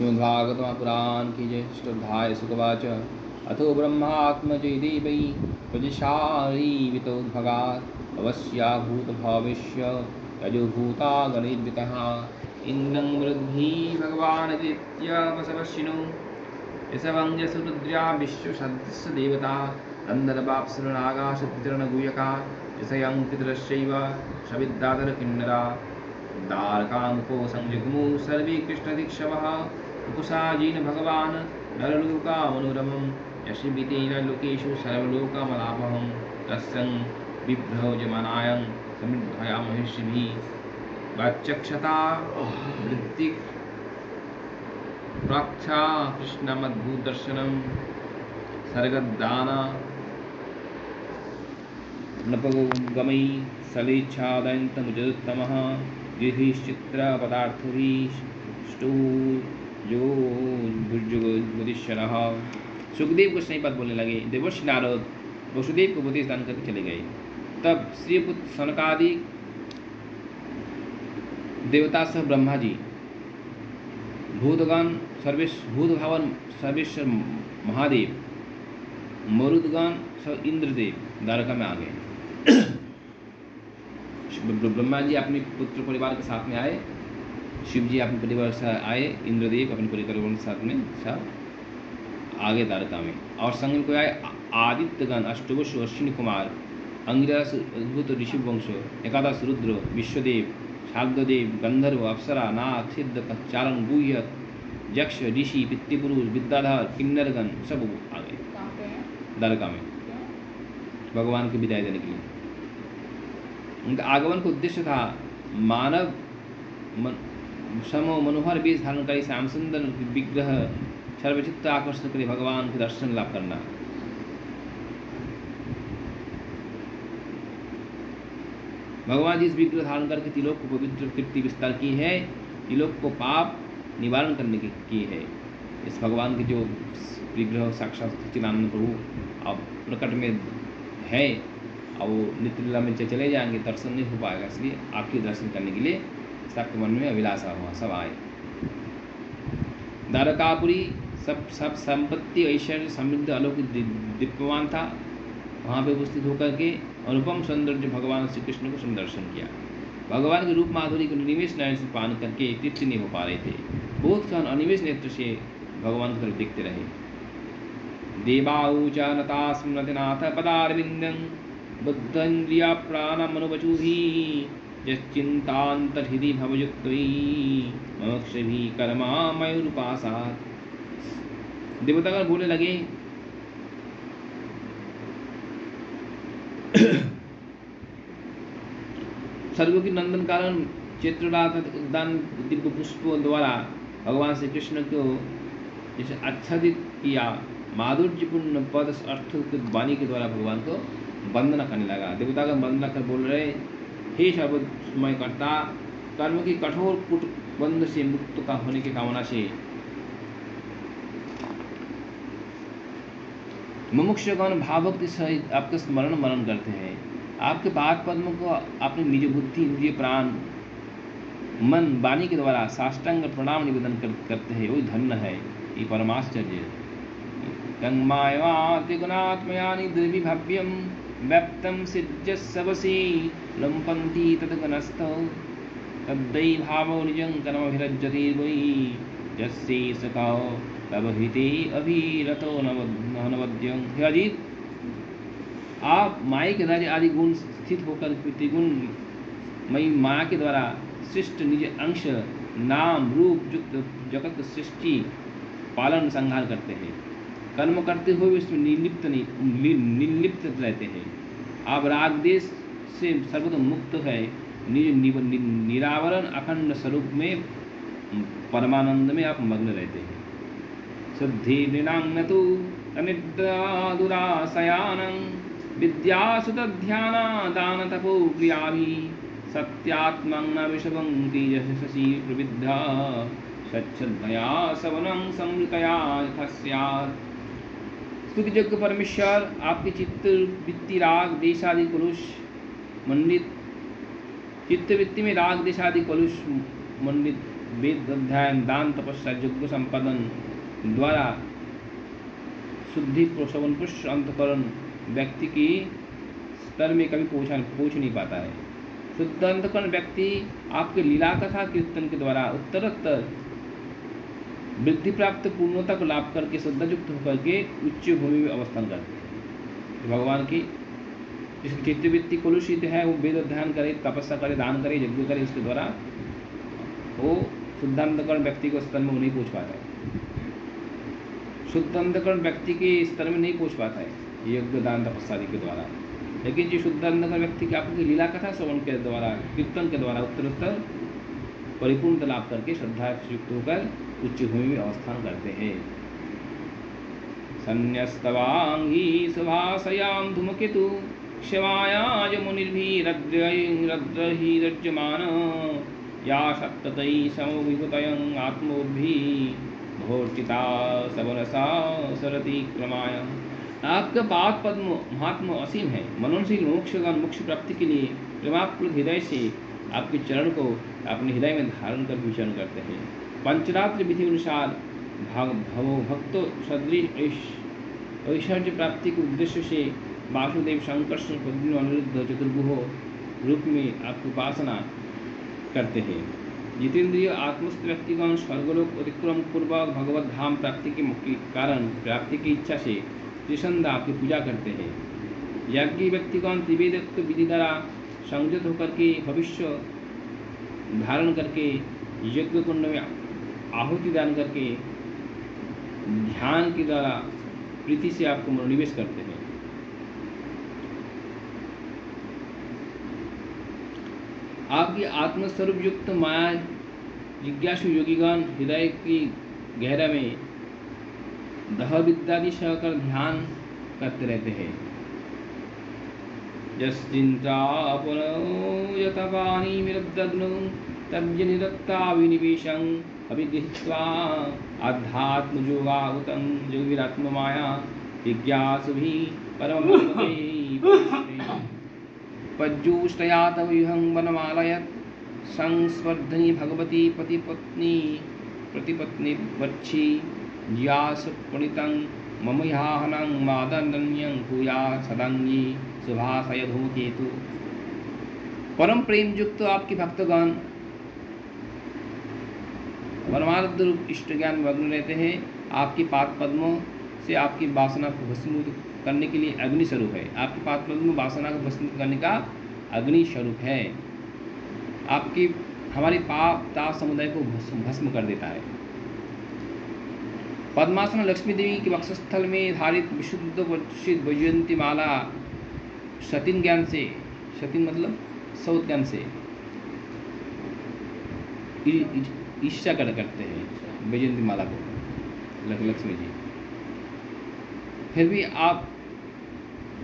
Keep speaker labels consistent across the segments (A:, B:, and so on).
A: श्रीमद्भागवतपुराण की जय। श्रद्धाय सुखवाच अथो ब्रह्मात्मजै वै प्रजशारीवितोद्भगात् अवश्या भूतभविष्य यजुभूता गणेद्वितः इन्द्रं वृद्भिः भगवान् दित्य वसवशिनो यशवंजसुरुद्र्या विश्वसदस्य देवता गन्धर्वाप्सरनागाशचरणगुयका यशयं पितरश्चैव सविद्याधरकिन्नरा दारकामुको संजग्मु सर्वे कृष्णदीक्षवः उपसाजीन भगवान् नरलोकामनुरमं यशिवितेन लोकेषु सर्वलोकमलापहं तस्यं बिभ्रजमानायं समृद्धया महिषिभिः वाच्यक्षता वृत्ति प्राक्षा कृष्णमद्भुतदर्शनं सर्गदाना नपगमयी सलेच्छादयन्तमुजोत्तमः गिरिश्चित्रपदार्थभिष्टो जो भुजगुदीश्वरः। सुखदेव को स्नेहपद बोलने लगे। देवर्षि नारद वसुदेव को उपदेश दान करके चले गए। तब श्रीपुत्र सनकादि देवता सह ब्रह्मा जी, भूतगण भूत भावन सर्वेश्वर महादेव, मरुदगण सह इंद्रदेव द्वारका में आ गए। ब्रह्मा जी अपने पुत्र परिवार के साथ में आए, शिव जी अपने परिवार से आए, इंद्रदेव अपने परिवार के साथ में सब आगे द्वारका में। और संग में कोई आए आदित्यगण, अष्टवसु, अश्विनी कुमार, अंगिरस अद्भुत ऋषि वंश, एकादश रुद्र, विश्वदेव, शार्ददेव, गंधर्व, अप्सरा, नाग, सिद्ध, चारण, गुह्य, यक्ष, ऋषि, पितृपुरुष, विद्याधर, किन्नरगण सब आ गए द्वारका में भगवान की विदाई देने के लिए। उनका आगमन का उद्देश्य था मानव समो मनोहर वेश धारणकारी श्याम सुंदर विग्रह सर्वचित्त आकर्षण करे भगवान के दर्शन लाभ करना। भगवान जी इस विग्रह धारण करके तिलोक को पवित्र कीर्ति विस्तार की है, तिलोक को पाप निवारण करने की है। इस भगवान के जो विग्रह साक्षात सच्चिदानंद प्रभु अब प्रकट में है और वो नित्य लीला में चले जाएंगे, दर्शन नहीं हो पाएगा, इसलिए आपके दर्शन करने के लिए सबके मन में अभिलाषा हुआ, सब आए। द्वारकापुरी सब संपत्ति ऐश्वर्य समृद्ध अलौकिक दीप्यमान था। वहाँ पे उपस्थित होकर के अनुपम सौंदर्य भगवान श्री कृष्ण को सुदर्शन किया। भगवान के रूप माधुरी को निनिमेष नयन से पान करके तृप्ति नहीं हो पा रहे थे। बहुत क्षण अनिमेष नेत्र से भगवान की तरफ देखते रहे। देवाऊचा नता स्मृतिनाथ पदारविंदं बुद्धन्द्रिया प्राणमनुवचुभिः यश्चिन्तान्तर्हृदि भवयुक्तैः मोक्षभिः कर्मा मयूरुपासात्। देवतागण बोलने लगे, सर्वों की नंदन कारण चित्ररात उद्यान दिव्य पुष्पों द्वारा भगवान श्री कृष्ण को जैसे आच्छादित किया, माधुर्यपूर्ण पद अर्थ वाणी के द्वारा भगवान को वंदना करने लगा। देवता का वंदना कर बोल रहे, हे सर्वमय कर्ता, कर्म की कठोर कुटबंध से मुक्त का होने की कामना से मुमुक्षुगण भावभक्ति सहित आपका स्मरण मनन करते हैं। आपके पाद पद्म को अपनी निज बुद्धि, इंद्रिय, प्राण, मन, वाणी के द्वारा साष्टांग प्रणाम निवेदन करते हैं। वही धन्य है ये परमाश्चर्य। गंगमायात्मयानि दुर्विभव्यं व्यक्तं सिज्जस्सवसी लंपन्ति तद्गणस्थौ तद्दै भावो निजं कर्मभिरज्यते वै यस्यै सखौ तवहिते अभिरतो नवद्यं। हे अजीत, आप माया के द्वारा आदि गुण स्थित होकर त्रिगुण मई माया के द्वारा सृष्ट निज अंश नाम रूप युक्त जगत सृष्टि पालन संहार करते हैं। कर्म करते हुए इसमें निर्लिप्त रहते हैं। आप राग देश से सर्वतः मुक्त है। निज निरावरण अखंड स्वरूप में परमानंद में आप मग्न रहते हैं। शुद्धि नृणांगतु अनिद्रादुराशयानं विद्यासुतध्याना दान तपो क्रियाभिः सत्यात्मं न विषभंति यशसि प्रविद्धा सच्छ्रद्धया सवनं समृतया यथा स्यात्। स्तुति योग्य परमेश्वर, आपके चित्त वृत्ति राग देशादि कलुष मंडित चित्त वृत्ति में राग देशादि कलुष मंडित वेद अध्ययन, दान, तपस्या, यज्ञ संपादन द्वारा शुद्धि, प्रसवन, पुष्ट अंतकरण व्यक्ति की स्तर में कभी पहुँच नहीं पाता है। शुद्ध अंतकरण व्यक्ति आपके लीला कथा कीर्तन के द्वारा उत्तरोत्तर वृद्धि प्राप्त, पूर्णता को लाभ करके श्रद्धायुक्त होकर के उच्च भूमि में अवस्थान करते हैं। भगवान की जिसकी चित्तवृत्ति कलुषित है वो वेद अध्ययन करे, तपस्या करे, दान करे, यज्ञ करे, उसके द्वारा वो शुद्धांतकरण व्यक्ति को स्तर में नहीं पहुँच पाता है। शुद्धांतकरण व्यक्ति के स्तर में नहीं पहुँच पाता है यज्ञ, दान, तपस्या के द्वारा। लेकिन जो शुद्धांतकरण व्यक्ति की आपकी लीला कथा श्रवण के द्वारा, कीर्तन के द्वारा उत्तरोत्तर परिपूर्ण लाभ करके श्रद्धा युक्त होकर उच्च भूमि में अवस्थान करते हैं। संन्यस्तवांगी सुभाषयां धूमकेतु क्षमायाज मुनिर्भिरद्रहिरज्यमान या सप्ततै समविभूतयं आत्मोद्भिः भोर्चिता सबरसा सरति क्रमाय। आपका पाद पद्म महात्मा असीम है। मनोनशील मोक्षगण मोक्ष प्राप्ति के लिए प्रेमाप्लुत हृदय से आपके चरण को अपने हृदय में धारण कर विचरण करते हैं। पंचरात्र विधि अनुसार भक्तो सदृश ऐश्वर्य प्राप्ति के उद्देश्य से वासुदेव, संकर्षण, पद्म, अनिरुद्ध, चतुर्भुज रूप में आपकी उपासना करते हैं। जितेंद्रिय आत्मस्थ व्यक्तिगण स्वर्गलोक अतिक्रम पूर्वक भगवत धाम प्राप्ति के कारण प्राप्ति की इच्छा से त्रिसंध आपकी पूजा करते हैं। यज्ञ व्यक्तिगण त्रिवेदोक्त विधि द्वारा संयत होकर के भविष्य धारण करके यज्ञ कुंड में आहुति दान करके ध्यान के द्वारा प्रीति से आपको मनोनिवेश करते हैं। आपकी आत्मस्वरूप युक्त माया जिज्ञासु योगीगण हृदय की गहरा में दह विद्यादि सहकर ध्यान करते रहते हैं। यश्चिंता पुनोयतपानी विरुद्धग्नो तज्ञ निरक्ता विनिवेशं अभिगृहीत्वा आध्यात्मयोगाहुतं योगिरात्ममाया जिज्ञासुभिः परमभक्तैः पज्जूष्टया तव युहं वनमालयत् संस्वर्धनी भगवती प्रतिपत्नी वक्षि ज्यासुपणितं मम ह्याहनं मादन्यं भूया सदांगी सुभाषय धूमकेतु। परम प्रेम युक्त आपके भक्तगण परमार्थ रूप इष्ट ज्ञान मग्न रहते हैं। आपके पाद पद्मों से आपकी वासना को भस्मीभूत करने के लिए अग्नि स्वरूप है। आपके पाद पद्म वासना को भस्मीभूत करने का अग्नि स्वरूप है। आपकी हमारे पाप ताप समुदाय को भस्म कर देता है। पद्मासन लक्ष्मी देवी के वक्षस्थल में धारित विशुद्ध वर्षित वैजयंती माला सतीन ज्ञान से, सतीन मतलब सौत ज्ञान से ईर्ष्या करते हैं वैजयंती माला को लक्ष्मी जी। फिर भी आप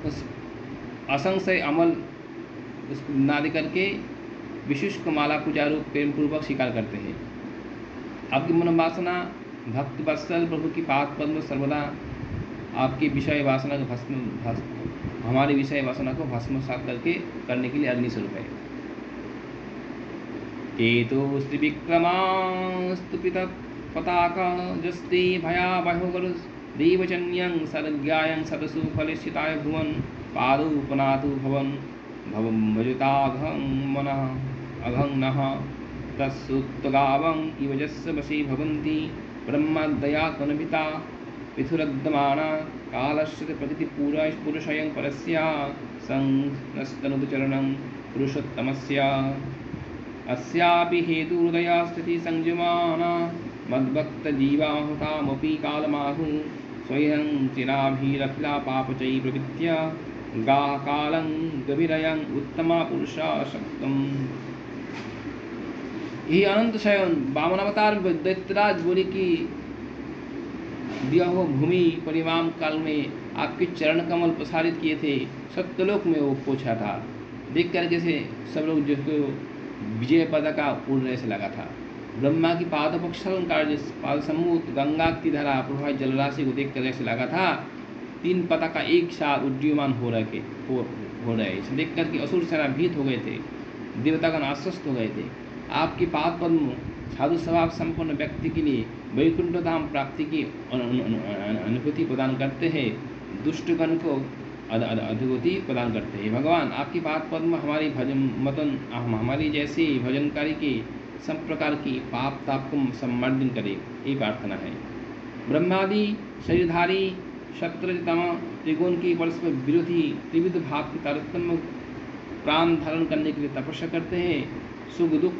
A: उस असंशय अमल उसको ना दे करके विशिष्ट माला पूजा रूप प्रेम पूर्वक स्वीकार करते हैं। आपकी मनोवासना भक्त वत्सल प्रभु की पाद पद्म सर्वदा आपकी विषय वासना को हमारी विषय वासना को भस्मसात करके करने के लिए अग्नि स्वरूप है। केतु विक्रमास्तु पताका जस्ति भयावहो देवचन्यं सर्ग्यायं सदसु फलिष्ठिताय भुवन पादुपनातु भवन भवं भजताघं मनः अघं नः तत्सुत्तगावं इव यस्य वशी भवन्ति ब्रह्मदया कनभिता पिथुरद्यमाना कालस्य प्रकृतिपुरुषयं परस्य संस्तनुचरणं पुरुषोत्तमस्य अस्यापि हेतुहृदया स्थितिः संयमाना मद्भक्तजीवाहुतामपि कालमाहुः स्वयं चिराभिरखिला पापचयी प्रकृत्या गाः कालं गभीरयं उत्तमा पुरुषा शक्तम्। यही अनंत शयन वामनावतार दैत्यराज बोले कि दिया हुआ भूमि परिमाम काल में आपके चरण कमल प्रसारित किए थे, सत्यलोक में वो पहुंचा था। देख कर जैसे सब लोग जिसको विजय पताका उड़ने से लगा था। ब्रह्मा की पादपक्षलन कार्य पाद समूत गंगा की धारा प्रवाहित जलराशि को देख कर ऐसे लगा था 3 पताका एक साथ उड्डीयमान हो रहे। इसे देख कर के असुर सेना भीत हो गए थे, देवतागण आश्वस्त हो गए थे। आपके पाद पद्म साधु स्वभाव संपन्न व्यक्ति के लिए वैकुंठ धाम प्राप्ति की अनुभूति प्रदान करते हैं, दुष्टगण को अधोगति प्रदान करते हैं। भगवान आपकी पाद पद्म हमारी हमारी जैसी भजनकारी की सब प्रकार की पाप ताप को सम्मार्जन करे, ये प्रार्थना है। ब्रह्मादि शरीरधारी शत्रतमा त्रिगुण की परस्पर विरोधी त्रिविध भाव की तारतम्य प्राण धारण करने के लिए तपस्या करते हैं। सुख दुख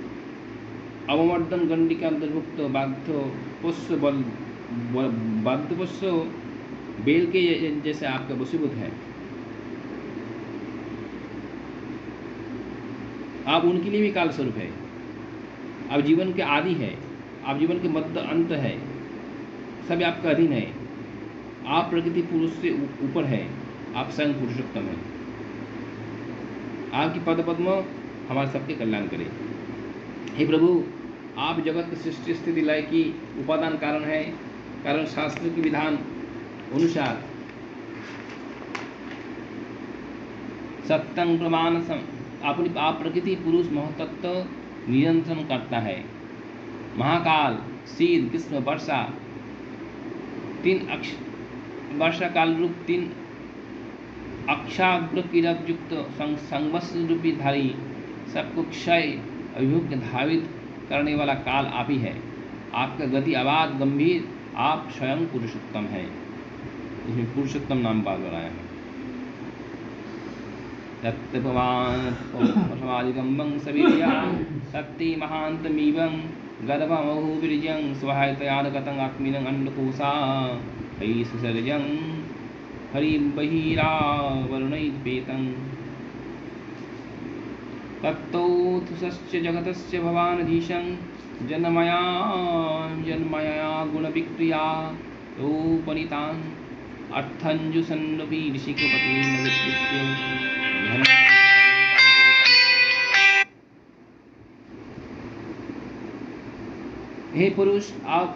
A: अवमर्दन गंडी के अंतर्भुक्त बाध्यपुष्य बेल के जैसे आपका वशीभूत है। आप उनके लिए भी काल स्वरूप है। आप जीवन के आदि है, आप जीवन के मध्य अंत है, सब आपका अधीन है। आप प्रकृति पुरुष से ऊपर है, आप स्वयं पुरुषोत्तम है। आपकी पद पद्म हमारे सबके कल्याण करे। हे प्रभु, आप जगत की सृष्टि स्थिति लय की उपादान कारण है। कारण शास्त्र के विधान अनुसार सत्यं प्रमाण अपनी आप प्रकृति पुरुष महतत्व नियंत्रण करता है। महाकाल शीत ग्रीष्म वर्षा वर्षा काल रूप 3 अक्षाग्र किरक युक्त संवत्सर रूपी धारी सबको क्षय अभिभूत धावित करने वाला काल आप ही है। आपका गति अबाध गंभीर, आप स्वयं पुरुषोत्तम है। इसमें पुरुषोत्तम नाम बात बनाया है। तत्त्ववादिगम्बं सविर्या शक्ति महान्तमीवं गर्भमहुवीर्यं स्वाहायतयागतं आत्मीनं अन्नकोशा हरि सुसर्जं हरिं बहिरावरुणैर्पेतं तत्तोऽथुषश्च जगतस्य भवानधीशं जन्मया गुणविक्रिया रूपनितान् अर्थञ्जुषन्नपि ऋषिकपतेन विकृत्य हे पुरुष, आप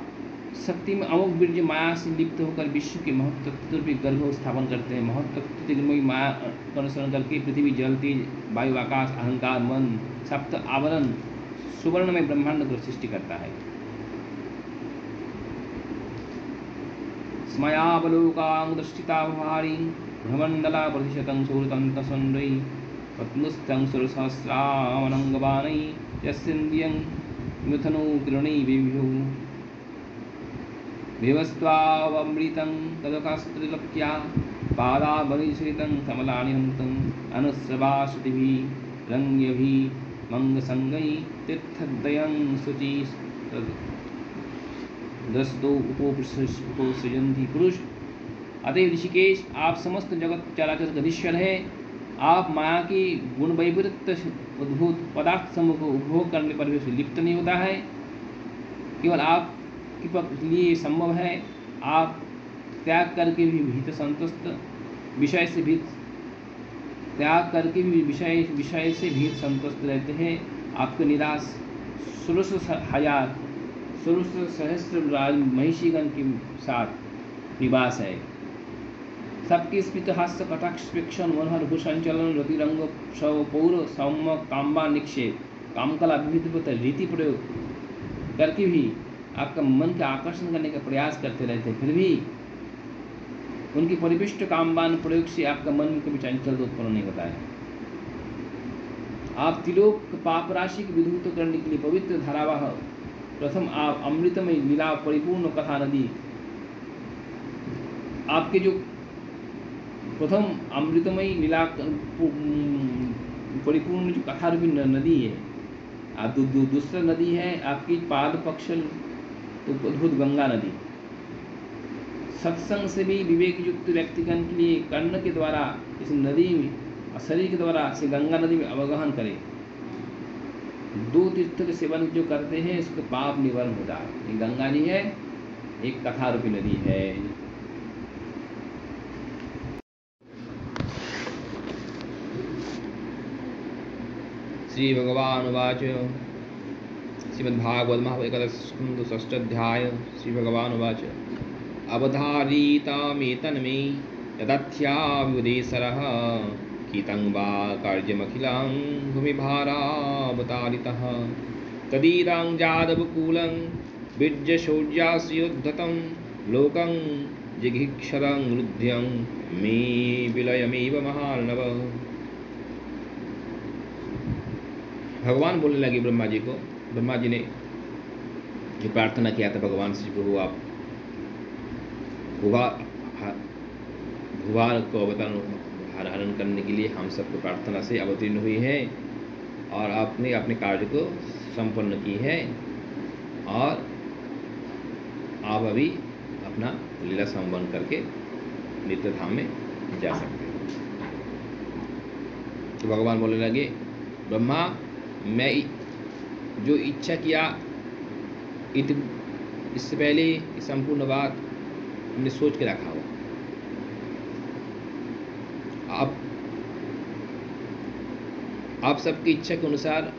A: शक्ति में अमोघ वीर्य माया से लिप्त होकर विश्व के महत्व रूपी गर्भ स्थापन करते हैं। महत्व माया का अनुसरण करके पृथ्वी जल तेज वायु आकाश अहंकार मन सप्त आवरण सुवर्ण में ब्रह्मांड को सृष्टि करता है। स्मयावलोकां दृष्टिता भारी भ्रमंडला प्रतिशतं सूरतं सौंदर्य पत्नुस्थं सुरसहस्रावनंगबानै यस्येन्द्रियं मिथुनो किरणै विभु विवस्त्वावमृतं तदकास्त्रिलक्ष्या पादावनिश्रितं कमलानि हन्तं अनुस्रवाश्रुतिभिः रङ्ग्यभिः मंगसंगै तीर्थद्वयं शुचि दस्तो उपोसृजन्ति पुरुष। अतएव ऋषिकेश, आप समस्त जगत चराचर का ईश्वर है। आप माया की गुण वैपरीत्य उद्भूत पदार्थ समूह को उपभोग करने पर भी उसे लिप्त नहीं होता है। केवल आप के लिए संभव है। आप त्याग करके भी भीत संतुष्ट विषय से भीत त्याग करके भी विषय से भीत संतुष्ट रहते हैं। आपके निराश 16,000 सहस्त्र महिषीगण के साथ निवास है। सबके स्मित हास्य कटाक्ष प्रेक्षण मनोहर भूषंचलन रतिरंग पौर सौम्य काम्बा निक्षेप कामकला विविध रीति प्रयोग करके भी आपका मन का आकर्षण करने का प्रयास करते रहते, फिर भी उनकी परिविष्ट कामबान प्रयोग से आपका मन में कभी चंचल उत्पन्न नहीं होता है। आप त्रिलोक पाप राशि की विधुत करने के लिए पवित्र धारावाह प्रथम आप अमृतमय लीला परिपूर्ण कथा नदी, आपके जो प्रथम अमृतमय लीला परिपूर्ण जो कथा रूपी नदी है, आप दूसरा नदी है आपकी पाद पक्षल तो अद्भुत गंगा नदी। सत्संग से भी विवेक युक्त व्यक्तिगण के लिए कर्ण के द्वारा इस नदी में शरीर के द्वारा इसे गंगा नदी में अवगाहन करें। 2 तीर्थ के सेवन जो करते हैं इसके पाप निवारण हो जाए। ये गंगा जी है, एक कथा रूपी नदी है। श्री भगवान उवाच श्रीमद्भागवत महाएकादश षष्ठाध्याय। श्री भगवान उवाच अवधारितामेतन्मे यदथ्याव्युदेशरः कीतं वा कार्यमखिलं भूमिभारावतारितः तदीरं जादवकूलं बीजशौर्यास्योद्धतं लोकं जिघीक्षरं रुध्यं मे विलयमेव महार्णव। भगवान बोलने लगे ब्रह्मा जी को। ब्रह्मा जी ने जो प्रार्थना किया था भगवान से, प्रभु आप भूभार को हरण करने के लिए हम सबको प्रार्थना से अवतीर्ण हुई है और आपने अपने कार्य को संपन्न की है और आप अभी अपना लीला संपन्न करके नित्य धाम में जा सकते हैं। तो भगवान बोलने लगे, ब्रह्मा मैं जो इच्छा किया इससे पहले संपूर्ण बात हमने सोच के रखा हो। आप सबकी इच्छा के अनुसार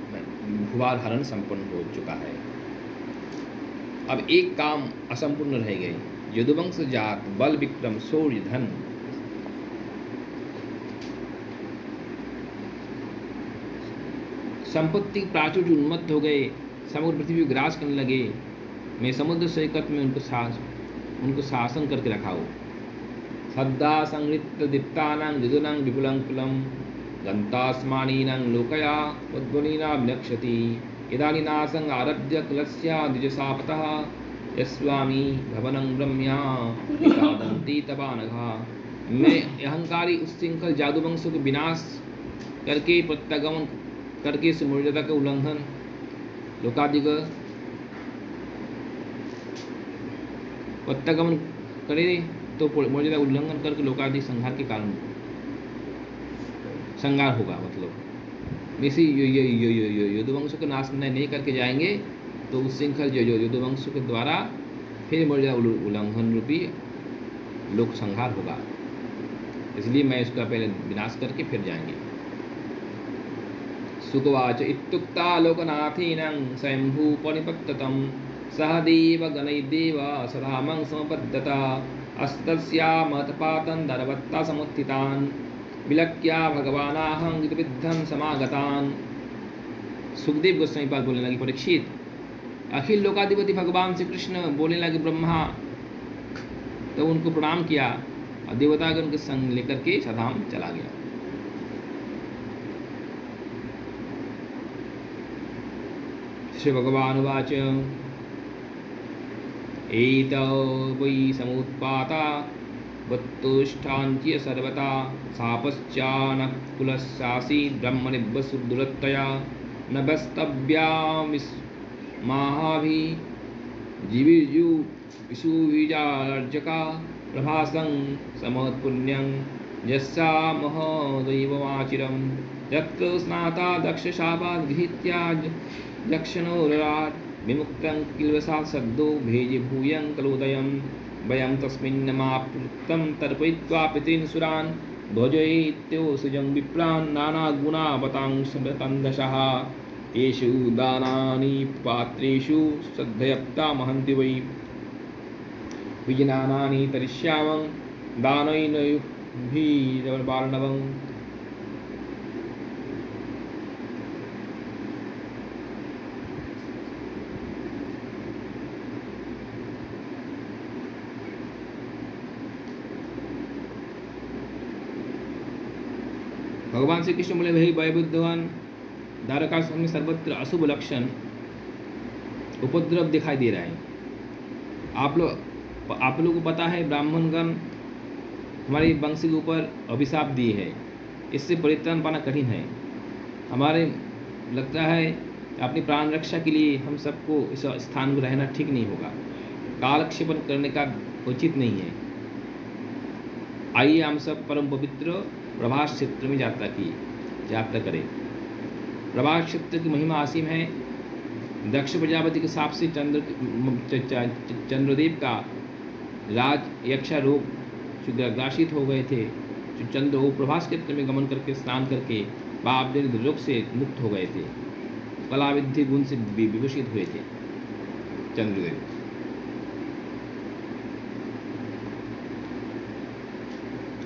A: भूभार हरण संपन्न हो चुका है। अब एक काम असंपूर्ण रह गए, यदुवंश जात बल विक्रम शौर्य धन। संपत्ति प्राचुर्य उन्मत्त हो गए, समग्र पृथ्वी ग्रास करने लगे। मैं समुद्र सैकत में उनको शासन करके रखा हो। सद्दा संहृत दीप्तानां विदुनां विपुलं कुलं गन्तास्मानीनां लोकया उद्वनीना विनक्ष्यति। इदानीनासं आरभ्य कुलस्या द्विजशापतः यस्वामी भवनं ब्रह्म्या निषादन्ति तपानघा। मैं अहंकारी उच्छृंखल जादुवंशों के विनाश करके प्रत्यागमन करके इस मर्यादा का उल्लंघन लोकाधिक प्रत्यागमन करे तो मर्यादा उल्लंघन करके लोकाधिक संहार के कारण संहार होगा। मतलब इसी यदुवंशों को नाश नहीं करके जाएंगे तो उच्छृंखल जो यदुवंशों के द्वारा फिर मर्यादा उल्लंघन रूपी लोक संहार होगा। इसलिए मैं इसका पहले विनाश करके फिर जाएंगे। सुकवाच इत्युक्ता लोकनाथीनां स्वयंभूपनिपत्ततं सह देवगणैर्देव सधामं समपद्यता अस्तस्यामतपातं दरवत्ता समुत्थितान् विलक्ष्या भगवानाहं विद्धं समागतान्। सुखदेव गोस्वामी पाद बोलने लगे, परीक्षित अखिल लोकाधिपति भगवान श्री कृष्ण बोलने लगे ब्रह्मा, तो उनको प्रणाम किया और देवतागण के संग लेकर के सधाम चला गया। श्री भगवान उवाच एतौ वै समुत्पाता वत्तुष्ठान्त्य सर्वता शापश्चानकुलस्यासि ब्रह्मनिर्वसुदुरत्तया न वस्तव्यामिस्माहाभिः जीविषुविजार्जका प्रभासं समत्पुण्यं यस्यामहदैवमाचिरं यत्र स्नाता दक्षशापात् गृहीत्या यक्षणोराट् विमुक्तं किल्वसात् सद्दो भेजि भूयं कलोदयं वयं तस्मिन्नमाप्तं तर्पयित्वा पितॄन् सुरान् भोजयित्योऽसुजं विप्रान् नानागुणावतांसन्दशः येषु दानानि पात्रेषु श्रद्धयप्ता महन्ति वै विजनानानि तरिष्यामं दानैर्नयुभिर्वार्णवम्। भगवान श्री कृष्ण बोले, वही वैबुद्धवान द्वारका में सर्वत्र अशुभ लक्षण उपद्रव दिखाई दे रहा है। आप लोगों को पता है ब्राह्मणगण हमारी वंश के ऊपर अभिशाप दिए है, इससे परित्राण पाना कठिन है। हमारे लगता है अपनी प्राण रक्षा के लिए हम सबको इस स्थान में रहना ठीक नहीं होगा, कालक्षेपण करने का उचित नहीं है। आइए हम सब परम पवित्र प्रभास क्षेत्र में यात्रा करें। प्रभास क्षेत्र की महिमा असीम है। दक्ष प्रजापति के साप से चंद्रदेव का राज यक्षारोग ग्रासित हो गए थे। चंद्र वो प्रभास क्षेत्र में गमन करके स्नान करके पाप रोग से मुक्त हो गए थे, कला विद्धि गुण से विभूषित हुए थे चंद्रदेव।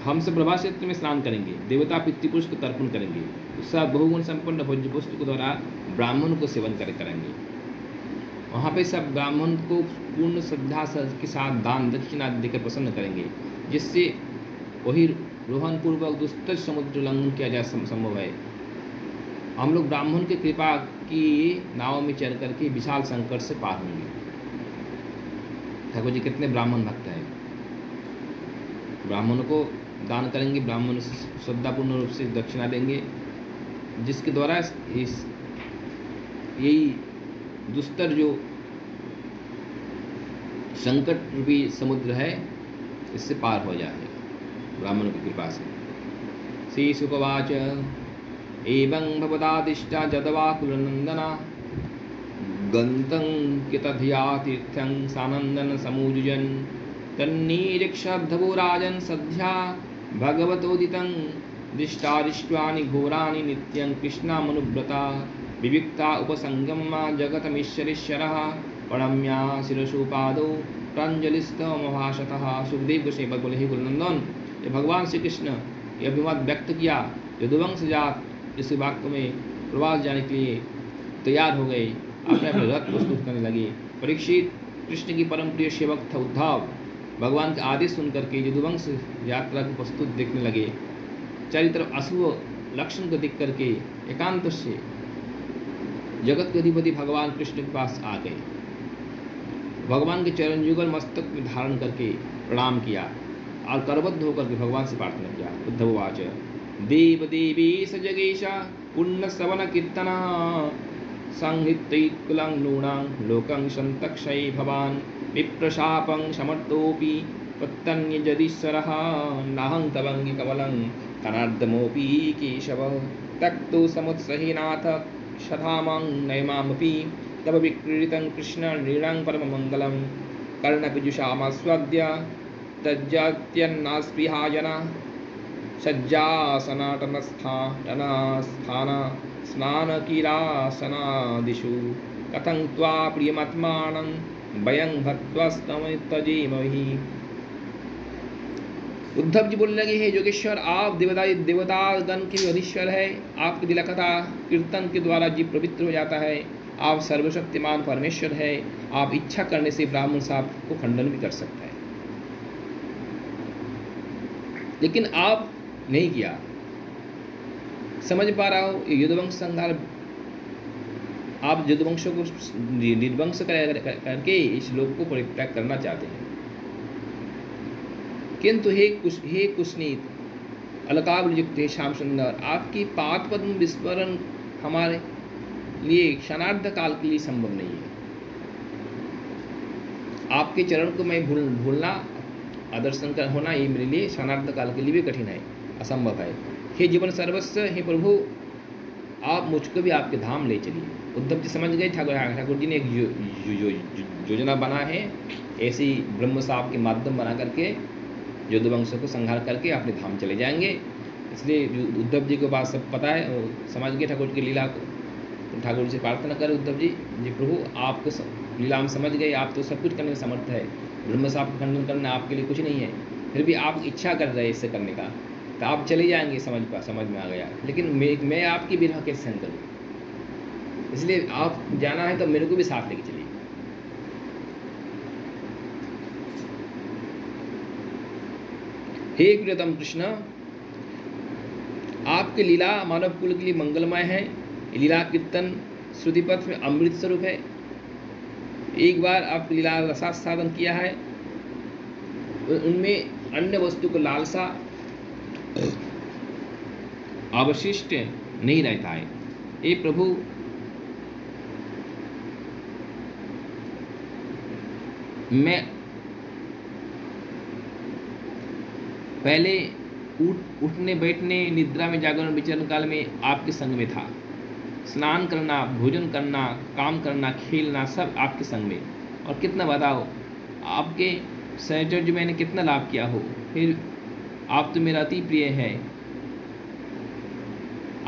A: हम सब प्रभास क्षेत्र में स्नान करेंगे, देवता पितृपुरुष को तर्पण करेंगे, उसके साथ बहुगुण संपन्न भोज्य वस्तु के द्वारा ब्राह्मण को सेवन करेंगे। वहाँ पे सब ब्राह्मण को पूर्ण श्रद्धा के साथ दान दक्षिणा देकर प्रसन्न करेंगे, जिससे वही रोहन पूर्वक दुस्तर समुद्र उल्लंघन किया जा संभव है। हम लोग ब्राह्मण की कृपा की नाव में चढ़ करके विशाल संकट से पार होंगे। ठाकुर जी कितने ब्राह्मण भक्त हैं, ब्राह्मणों को दान करेंगे, ब्राह्मण श्रद्धापूर्ण रूप से दक्षिणा देंगे, जिसके द्वारा इस यही दुस्तर जो संकट रूपी समुद्र है इससे पार हो जाएगा ब्राह्मणों की कृपा से। श्री शुकवाच एवं भवदादिष्टा जदवा कुलनंदना गंतं कितधिया तीर्थं सानंदन समूजुजन तन्नीरीक्षद्धवो राजन् सद्या भगवतोदितं दिष्टारिष्ट्वानि घोराणि नित्यं कृष्णामनुव्रता विविक्ता उपसंगमा जगतमीश्वरेश्वरः प्रणम्या शिरसोपादौ प्रांजलिस्तमभाषतः। सुखदेव गोस्वामी पद बोले, हे गुरुनंदन, ये भगवान श्री कृष्ण ये अभिमत व्यक्त किया, यदुवंश जात इस वाक्य में प्रवास जाने के लिए तैयार हो गए, अपने अपने रथ प्रस्तुत करने लगे। परीक्षित कृष्ण की परम प्रिय सेवक था उद्धव, भगवान के आदेश सुनकर के यदुवंश यात्रा को प्रस्तुत देखने लगे। चारों तरफ अशुभ लक्षण को देख करके एकांत से जगत के अधिपति भगवान कृष्ण के पास आ गए, भगवान के चरण युगल मस्तक में धारण करके प्रणाम किया और करबद्ध होकर के भगवान से प्रार्थना किया। उद्धववाच देव देवी स जगेशा पुण्य श्रवण कीर्तना संहितैकुलं नूणां लोकं संतक्षय भवान् विप्रशापं समर्थोऽपि प्रत्यन्यजदीश्वरः नाहं तवंगि कमलं कनार्दमोऽपि केशव त्यक्तो समुत्सहीनाथ शधामं नयमामपि तव विक्रीडितं कृष्ण नृणां परममङ्गलं कर्णपिजुषामस्वद्य तज्जात्यन्नास्पृहा जना सज्जासनाटनस्थान स्नानकिरासनादिषु कथं त्वा प्रियमात्मानं वयं भक्त्वास्तमत्यजेमहि। उद्धव जी बोलने लगे, हे योगेश्वर, आप देवतागण के अधीश्वर है, आपकी दिला कथा कीर्तन के द्वारा जीव पवित्र हो जाता है, आप सर्वशक्तिमान परमेश्वर है, आप इच्छा करने से ब्राह्मण साहब को खंडन भी कर सकता है, लेकिन आप नहीं किया। समझ पा रहा हो, यदुवंश संहार, आप यदुवंशों को निर्वंश करके इस लोक को परित्याग करना चाहते हैं, किंतु हे कुशनीत अलकावयुक्त हे श्याम सुंदर, आपकी पाद पद्म विस्मरण हमारे लिए क्षणार्ध काल के लिए संभव नहीं है। आपके चरण को मैं भूलना, आदर्शन का होना, ये मेरे लिए क्षणार्ध काल के लिए भी कठिन है, असंभव है। हे जीवन सर्वस्व, हे प्रभु, आप मुझको भी आपके धाम ले चलिए। उद्धव जी समझ गए ठाकुर जी ने एक योजना बना है, ऐसी ब्रह्म साहब के माध्यम बना करके यदुवंश को संहार करके अपने धाम चले जाएंगे। इसलिए उद्धव जी को बात सब पता है, समझ गए ठाकुर जी की लीला को। तो ठाकुर जी से प्रार्थना करें उद्धव जी, प्रभु आपको लीला में समझ गए, आप तो सब कुछ करने में समर्थ है, ब्रह्म साहब का खंडन करना आपके लिए कुछ नहीं है, फिर भी आप इच्छा कर रहे हैं इससे करने का, तो आप चले जाएंगे, समझ में आ गया। लेकिन मैं आपकी विरह कैसे सहन करूँ, इसलिए आप जाना है तो मेरे को भी साथ लेके चलिए। हे प्रियतम कृष्ण, आपकी लीला मानव कुल के लिए मंगलमय है, लीला कीर्तन श्रुतिपथ में अमृत स्वरूप है। एक बार आपकी लीला रसास्वादन किया है, उनमें अन्य वस्तु को लालसा अवशिष्ट नहीं रहता है। हे प्रभु, मैं पहले उठने बैठने निद्रा में जागरण विचरण काल में आपके संग में था, स्नान करना, भोजन करना, काम करना, खेलना सब आपके संग में, और कितना बताओ आपके सहचर्य मैंने कितना लाभ किया हो, फिर आप तो मेरा अति प्रिय है,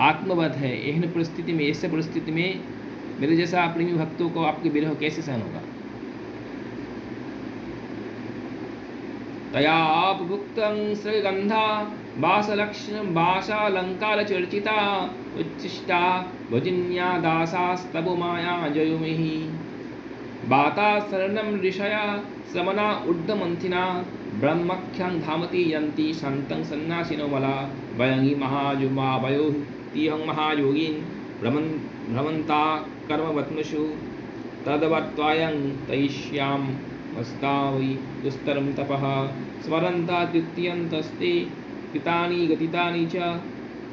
A: आत्मवत है। एहन परिस्थिति में, ऐसे परिस्थिति में मेरे जैसा प्रेमी भक्तों को आपके विरह कैसे सहन होगा। तयापभुक्तं श्रीगंधा बासालंकार चर्चिता उच्छिष्टा भजिन्या दासास्तव माया जयुमिहि। बाता शरणं ऋषया समना ऊर्ध्वमन्थिना ब्रह्मख्यं धामति यन्ति शान्तं सन्न्यासिनो मला वयं हि महायुमावयो तिहं महायोगिन् भ्रमन्ता कर्मवत्मषु तद्वत्त्वायं तयिष्याम मस्ता वै दुस्तरं तपः स्मरन्ता तृतीयन्तस्ते कृतानि गतितानि च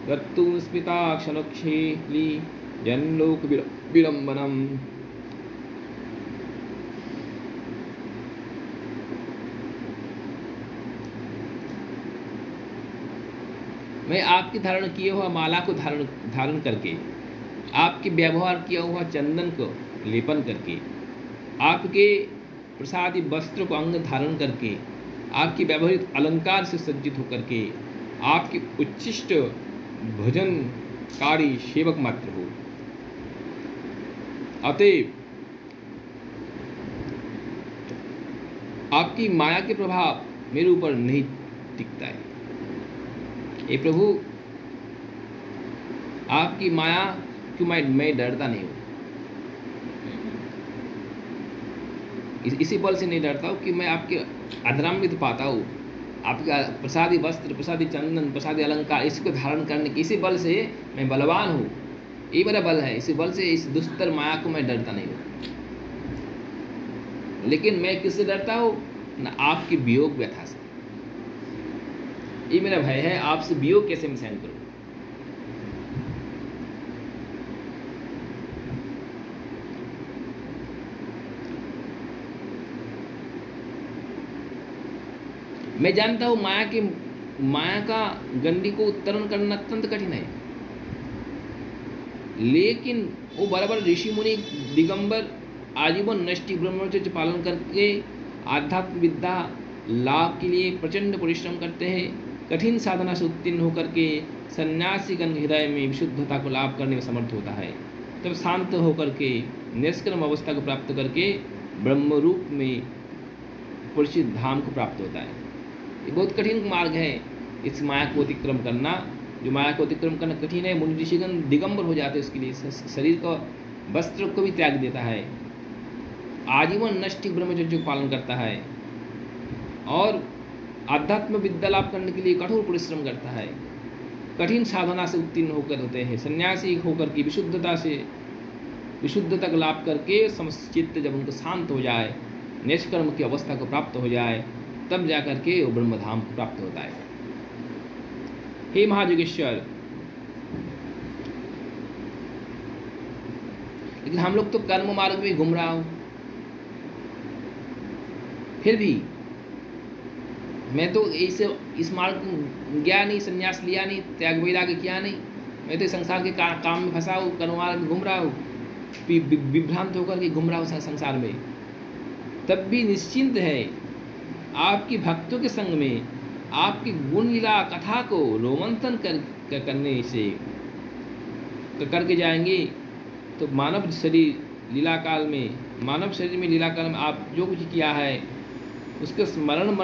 A: गत्तुं स्मिता क्षणक्षेली जन्लोक विडम्बनम्। मैं आपकी धारण किए हुआ माला को धारण करके, आपके व्यवहार किया हुआ चंदन को लेपन करके, आपके प्रसादी वस्त्र को अंग धारण करके, आपकी व्यवहारिक अलंकार से सज्जित होकर के आपकी उच्छिष्ट भजनकारी सेवक मात्र हो। अतएव आपकी माया के प्रभाव मेरे ऊपर नहीं टिकता है। हे प्रभु, आपकी माया क्यों मैं डरता नहीं हूं। इसी बल से नहीं डरता हूं कि मैं आपके अधरामृत पाता हूं, आपका प्रसादी वस्त्र, प्रसादी चंदन, प्रसादी अलंकार, इसको धारण करने के इसी बल से मैं बलवान हूं। ये मेरा बल है। इसी बल से इस दुस्तर माया को मैं डरता नहीं हूं। लेकिन मैं किससे डरता हूं? न आपकी वियोग व्यथा से। ये मेरा भय है, आपसे वियोग कैसे मैं सहन करूं। मैं जानता हूं माया का गंडी को उत्तरण करना अत्यंत कठिन है, लेकिन वो बराबर ऋषि मुनि दिगंबर आजीवन नष्टि ब्रह्मचर्य पालन करके आध्यात्म विद्या लाभ के लिए प्रचंड परिश्रम करते हैं। कठिन साधना से उत्तीर्ण होकर के सन्यासी गण हृदय में विशुद्धता को लाभ करने में समर्थ होता है। तब शांत होकर के निष्कर्म अवस्था को प्राप्त करके ब्रह्म रूप में परिचित धाम को प्राप्त होता है। ये बहुत कठिन मार्ग है, इस माया को अतिक्रम करना। जो माया को अतिक्रम करना कठिन है, मुनि ऋषिगण दिगंबर हो जाते हैं, उसके लिए शरीर का वस्त्र को भी त्याग देता है, आजीवन नष्टि ब्रह्मचर्य को पालन करता है और आध्यात्म विद्या लाभ करने के लिए कठोर परिश्रम करता है। कठिन साधना से उत्तीर्ण होकर होते हैं, सन्यासी होकर की विशुद्धता को लाभ करके समचित्त जब उनको शांत हो जाए, निष्कर्म की अवस्था को प्राप्त हो जाए, तब जाकर के वो ब्रह्मधाम को प्राप्त होता है। हे महायोगेश्वर, लेकिन हम लोग तो कर्म मार्ग में घूम रहा हूं, फिर भी मैं तो इस मार्ग को गया नहीं, संन्यास लिया नहीं, त्याग वैराग्य किया नहीं। मैं तो संसार के काम में फंसा हूँ, कर्म मार्ग में घूम रहा हूँ, विभ्रांत होकर के घूम रहा हूँ संसार में। तब भी निश्चिंत है, आपकी भक्तों के संग में आपकी गुण लीला कथा को रोमंथन करने से करके जाएंगे तो मानव शरीर लीला काल में, मानव शरीर में लीला काल में आप जो कुछ किया है उसके स्मरण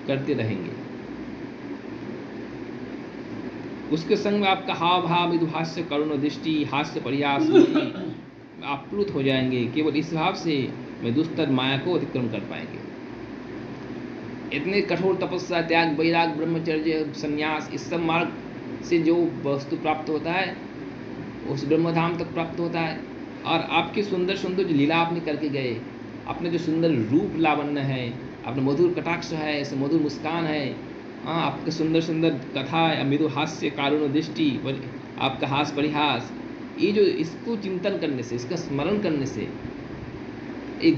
A: करते रहेंगे। उसके संग में आपका हाव भाव, विदुहास्य, करुण दृष्टि, हास्य, परिहास आप प्लुत हो जाएंगे। केवल इस भाव से मैं दुस्तर माया को अतिक्रम कर पाएंगे। इतने कठोर तपस्या, त्याग, वैराग, ब्रह्मचर्य, संन्यास, इस सब मार्ग से जो वस्तु प्राप्त होता है उस ब्रह्मधाम तक प्राप्त होता है। और आपकी सुंदर सुंदर जो लीला आपने करके गए, अपने जो सुंदर रूप लावण्य है, अपने मधुर कटाक्ष है, ऐसे मधुर मुस्कान है, आपके सुंदर सुंदर कथा है, मृदु हास्य, कारुण्य दृष्टि, आपका हास परिहास, ये जो इसको चिंतन करने से, इसका स्मरण करने से एक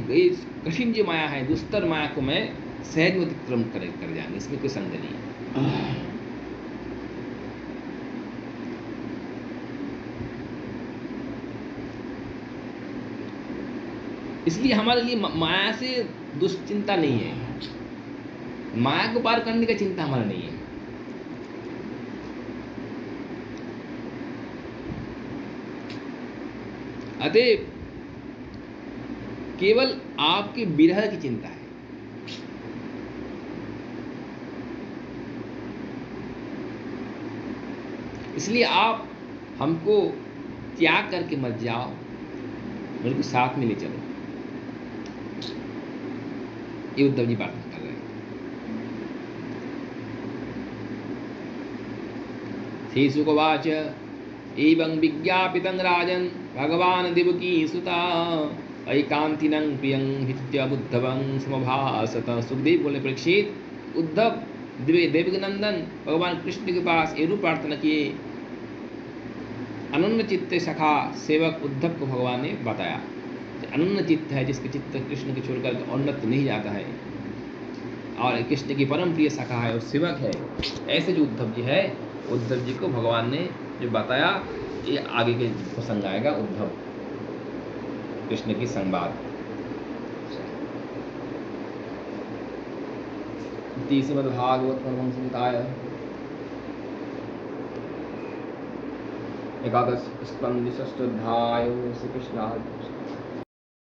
A: कठिन जो माया है, दुस्तर माया को मैं सहज में अतिक्रम कर जाएंगे, इसमें कोई संदेह नहीं है। इसलिए हमारे लिए माया से दुश्चिंता नहीं है, माया को पार करने का चिंता हमारा नहीं है। अतः केवल आपके विरह की चिंता है। इसलिए आप हमको त्याग करके मत जाओ, मेरे को साथ में ले चलो। ये उद्धव जी प्रार्थना कर रहे हैं। श्रीशुकवाच एवं विज्ञापितं राजन् भगवान् देवकीसुता ऐकान्तिनं प्रियं हित्य बुद्धवं समभासत। सुखदेव बोले, परीक्षित, उद्धव देवकीनंदन भगवान कृष्ण के पास ये रूप प्रार्थना किए। अनन्य चित्त सखा सेवक उद्धव को भगवान ने बताया। अनन्य चित्त है, जिसके चित्त कृष्ण के छोड़कर अन्यत्र नहीं जाता है, और कृष्ण की परम प्रिय सखा है और सेवक है, ऐसे जो उद्धव जी है, उद्धव जी को भगवान ने जो बताया, ये आगे के प्रसंग आएगा उद्धव कृष्ण की संवाद। श्रीमद्भागवत परम संहिताय एकादश स्कंद षष्ठाध्याय। श्री कृष्ण